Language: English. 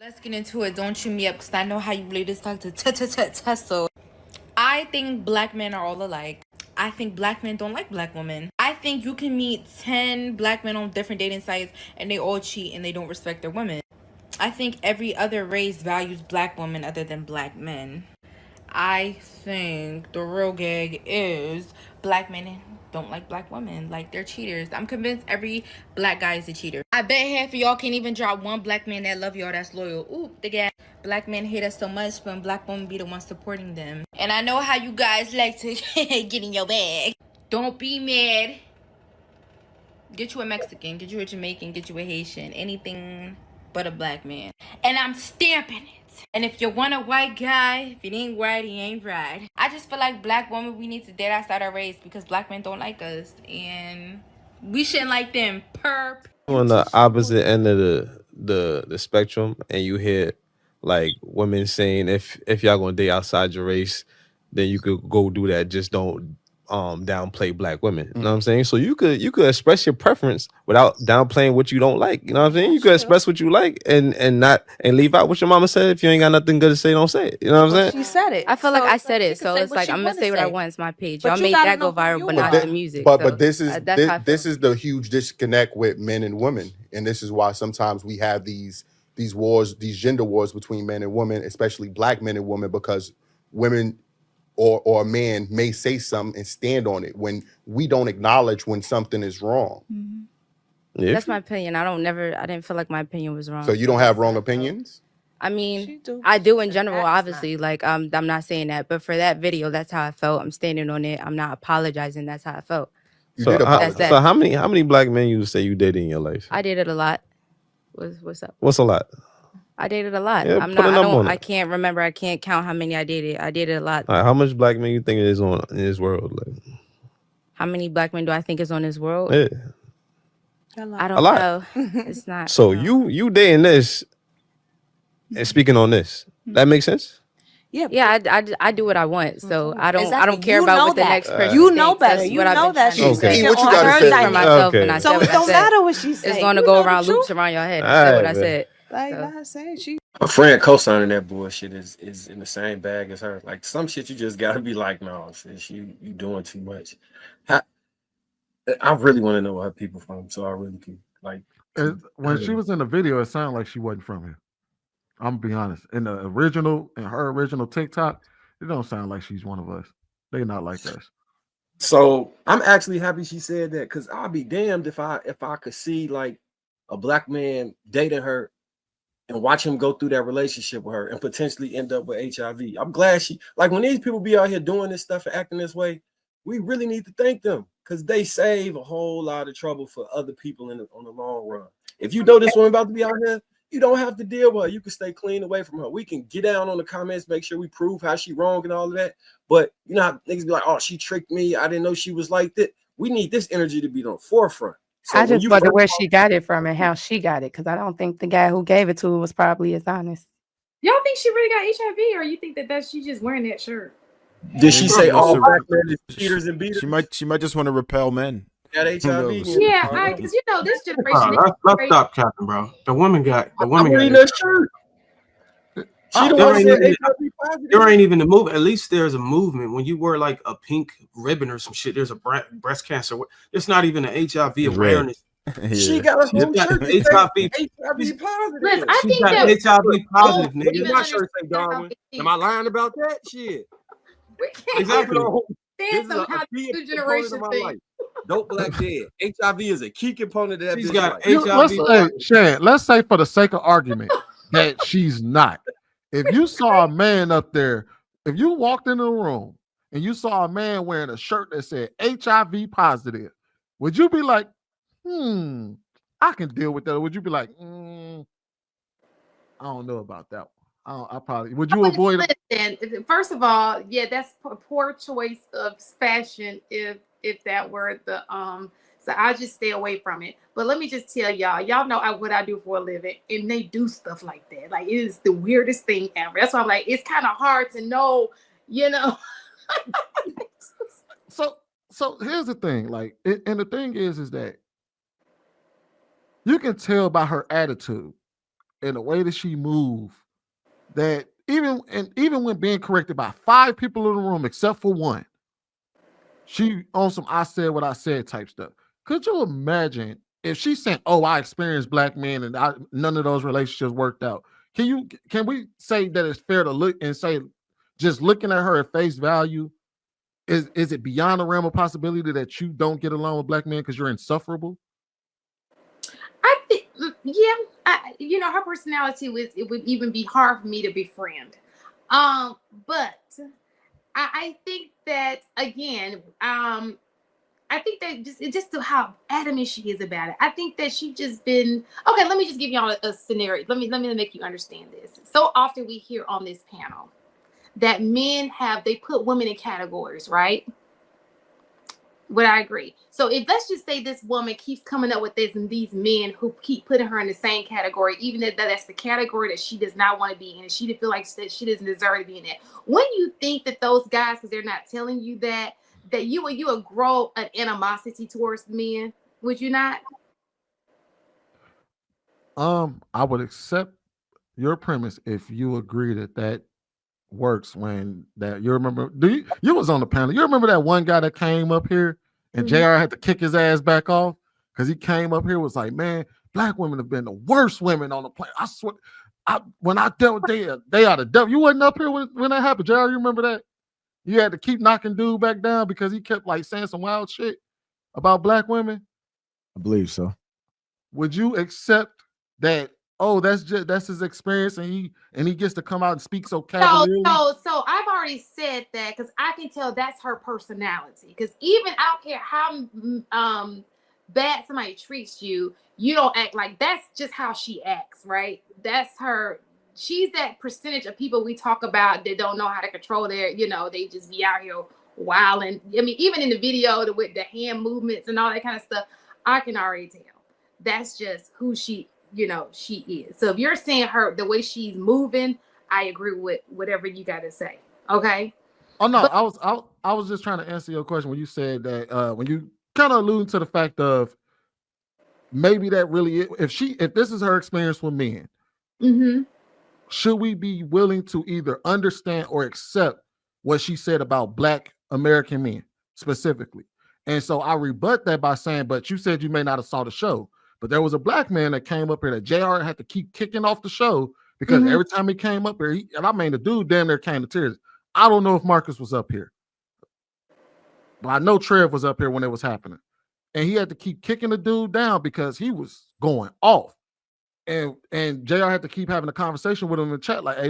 Let's get into it. Don't chew me up because I know how you ladies like to tussle. I think black men are all alike. I think black men don't like black women. I think you can meet 10 black men on different dating sites and they all cheat and they don't respect their women. I think every other race values black women other than black men. I think the real gag is black men don't like black women, like they're cheaters. I'm convinced every black guy is a cheater. I bet half of y'all can't even drop one black man that love y'all that's loyal. Ooh, the gag. Black men hate us so much when black women be the ones supporting them. And I know how you guys like to get in your bag. Don't be mad. Get you a Mexican, get you a Jamaican, get you a Haitian, anything but a black man. And I'm stamping it. And if you want a white guy, if it ain't white, he ain't right. I just feel like black women, we need to date outside our race because black men don't like us. And we shouldn't like them. Perp. On the opposite end of the spectrum, and you hear like women saying if y'all gonna date outside your race, then you could go do that. Just don't downplay black women. You know what I'm saying? So you could express your preference without downplaying what you don't like. You know what I'm saying? You could express what you like and not and leave out what your mama said. If you ain't got nothing good to say, don't say it. You know what I'm saying? She said it. I feel like I said it, she so can say it's what like she I'm gonna wanna say what I say. want. It's my page. But Y'all you made gotta that know go who viral, you but are. not the music. But so this is that's how I this feel. is the huge disconnect with men and women, and this is why sometimes we have these wars, these gender wars between men and women, especially black men and women, because women or a man may say something and stand on it when we don't acknowledge when something is wrong. That's my opinion. I didn't feel like my opinion was wrong. So you don't have that's wrong how I felt. opinions? I She mean, do. I do in And general, that is not obviously. Like I'm not saying that, but for that video, that's how I felt. I'm standing on it. I'm not apologizing. That's how I felt. You So did That's apologize. so that. how many black men you say you dated in your life? I dated a lot. What's up? What's a lot? I dated a lot. Yeah, I'm put a not. I number don't. on I it. can't remember. I can't count how many I dated. I dated a lot. All right, how much black men you think it is on in this world? Like, How many black men do I think is on this world? yeah, I a don't lot. know. It's not. So No. you dating this and speaking on this, that makes sense. Yeah, I do what I want, so I exactly. don't care You about know what the that. next person You know thinks. better. That's You what I've know been that trying to she's Okay, say. speaking what you on gotta her say? For myself, and I dynamic. So said it what I don't said. matter what she say. It's going to You go know the around loops truth. around your head. I All said what right, I man. said. Like So. like I said, she A friend co-signing that bullshit is in the same bag as her. Like some shit, you just gotta be like, no, sis, you doing too much. How, I really want to know where people from, so I really can like. When she was in the video, it sounded like she wasn't from here. I'm gonna be honest. In her original TikTok, it don't sound like she's one of us. They not like us. So I'm actually happy she said that because I'll be damned if I could see like a black man dating her and watch him go through that relationship with her and potentially end up with HIV. I'm glad she like when these people be out here doing this stuff and acting this way, we really need to thank them because they save a whole lot of trouble for other people on the long run. If you know this woman about to be out here, you don't have to deal with her. You can stay clean away from her. We can get down on the comments, make sure we prove how she wrong and all of that. But you know how niggas be like, oh, she tricked me. I didn't know she was like that. We need this energy to be on the forefront. So I when just you wonder first where she got it from and how she got it, because I don't think the guy who gave it to her was probably as honest. Y'all think she really got HIV, or you think that she just wearing that shirt? did she say all Also, black men is cheaters and beaters? she might just want to repel men. Got Who HIV. knows? Yeah, because you know this generation. Let's stop capping, bro. The woman got I'm reading got that shirt. She the there one ain't said even, HIV positive. there ain't even a move. At least there's a movement. When you wear like a pink ribbon or some shit, there's a breast cancer. It's not even an HIV It's red. awareness. She got a She's whole got shirt that HIV. say HIV positive. Listen, I She's think got that HIV positive, What nigga. does my shirt say, Darwin? Am I lying about that? Shit. we can't Exactly. This stand is a somehow key the component generation of my thing. life. Dope black dead. HIV is a key component of that She's bitch got life. HIV. Shan, let's say for the sake of argument that she's not. If you saw a man up there, if you walked into the room and you saw a man wearing a shirt that said HIV positive, would you be like, I can deal with that? Or would you be like, I don't know about that one. I probably would. You avoid it? Listen, first of all, yeah, that's a poor choice of fashion if that were the so I just stay away from it. But let me just tell y'all know what I do for a living, and they do stuff like that. Like it is the weirdest thing ever. That's why I'm like, it's kind of hard to know, you know. So here's the thing, like, and the thing is that you can tell by her attitude and the way that she moved, that even when being corrected by 5 people in the room except for one, she on some I said what I said type stuff. Could you imagine if she's saying, "Oh, I experienced black men and none of those relationships worked out"? Can we say that it's fair to look and say, just looking at her at face value, is it beyond the realm of possibility that you don't get along with black men because you're insufferable? I think, yeah, her personality it would even be hard for me to befriend. But I think that again, I think that just to how adamant she is about it. I think that she just been okay. Let me just give y'all a scenario. Let me make you understand this. So often we hear on this panel that men they put women in categories, right? Would I agree? So if let's just say this woman keeps coming up with this and these men who keep putting her in the same category, even if that's the category that she does not want to be in, and she feel like that she doesn't deserve to be in it. Wouldn't you think that those guys, because they're not telling you that you would grow an animosity towards men? Would you not? I would accept your premise if you agree that works when that you remember you was on the panel. You remember that one guy that came up here and JR had to kick his ass back off because he came up here was like, man, black women have been the worst women on the planet. I swear, when I dealt with they are the devil. You wasn't up here when that happened, JR. You remember that? You had to keep knocking dude back down because he kept like saying some wild shit about black women. I believe so. Would you accept that? Oh, that's his experience, and he gets to come out and speak so cavalierly. So I've already said that because I can tell that's her personality. Because even I don't care how bad somebody treats you, you don't act like that's just how she acts, right? That's her. She's that percentage of people we talk about that don't know how to control their, they just be out here wilding. I mean, even in the video with the hand movements and all that kind of stuff, I can already tell that's just who she is. So if you're saying the way she's moving, I agree with whatever you got to say. Okay. Oh no, I was just trying to answer your question when you said that when you kind of alluding to the fact of maybe that really if this is her experience with men, should we be willing to either understand or accept what she said about black American men specifically? And so I rebut that by saying, but you said you may not have saw the show. But there was a black man that came up here that JR had to keep kicking off the show because every time he came up here, and I mean, the dude damn near came to tears. I don't know if Marcus was up here, but I know Trev was up here when it was happening. And he had to keep kicking the dude down because he was going off. And JR had to keep having a conversation with him in the chat like, hey,